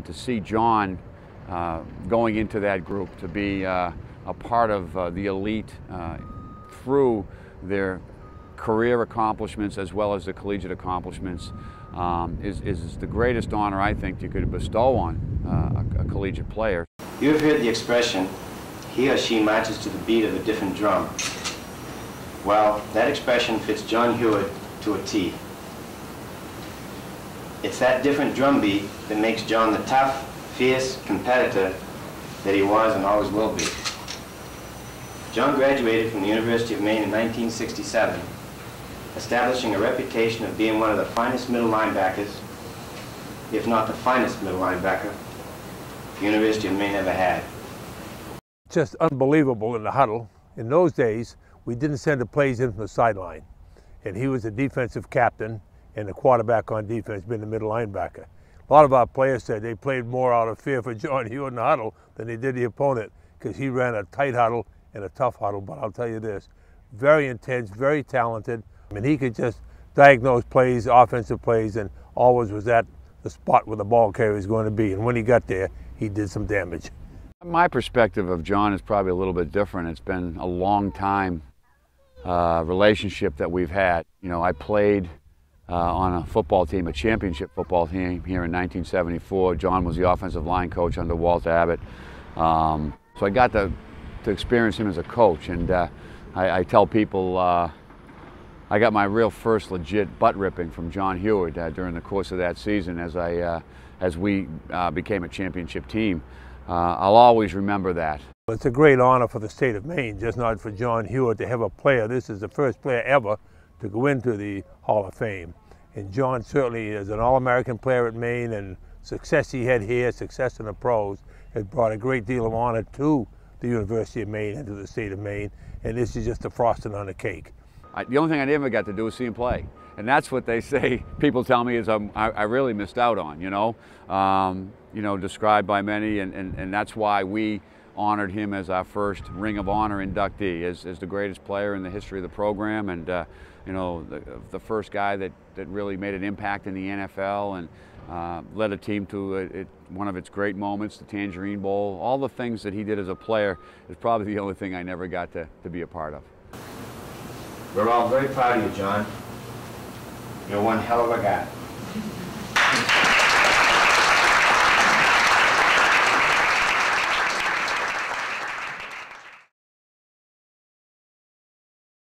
To see John going into that group, to be a part of the elite through their career accomplishments as well as the collegiate accomplishments is the greatest honor I think you could bestow on a collegiate player. You have heard the expression, he or she marches to the beat of a different drum. Well, that expression fits John Huard to a T. It's that different drum beat that makes John the tough, fierce competitor that he was and always will be. John graduated from the University of Maine in 1967, establishing a reputation of being one of the finest middle linebackers, if not the finest middle linebacker, the University of Maine ever had. Just unbelievable in the huddle. In those days, we didn't send the plays in from the sideline, and he was the defensive captain and the quarterback on defense, being the middle linebacker. A lot of our players said they played more out of fear for John Huard in the huddle than they did the opponent, because he ran a tight huddle and a tough huddle. But I'll tell you this, very intense, very talented. I mean, he could just diagnose plays, offensive plays, and always was at the spot where the ball carrier was going to be. And when he got there, he did some damage. My perspective of John is probably a little bit different. It's been a long time relationship that we've had. You know, I played on a football team, a championship football team here in 1974. John was the offensive line coach under Walter Abbott. So I got to experience him as a coach, and I tell people I got my real first legit butt ripping from John Huard during the course of that season as we became a championship team. I'll always remember that. It's a great honor for the state of Maine, just not for John Huard to have a player. This is the first player ever to go into the Hall of Fame. And John certainly is an All-American player at Maine, and success he had here, success in the pros, has brought a great deal of honor to the University of Maine and to the state of Maine. And this is just the frosting on the cake. The only thing I never got to do was see him play. And that's what they say, people tell me, is I really missed out on, you know, described by many, and that's why we honored him as our first Ring of Honor inductee, as the greatest player in the history of the program, and you know, the first guy that really made an impact in the NFL and led a team to one of its great moments, the Tangerine Bowl. All the things that he did as a player is probably the only thing I never got to be a part of. We're all very proud of you, John. You're one hell of a guy.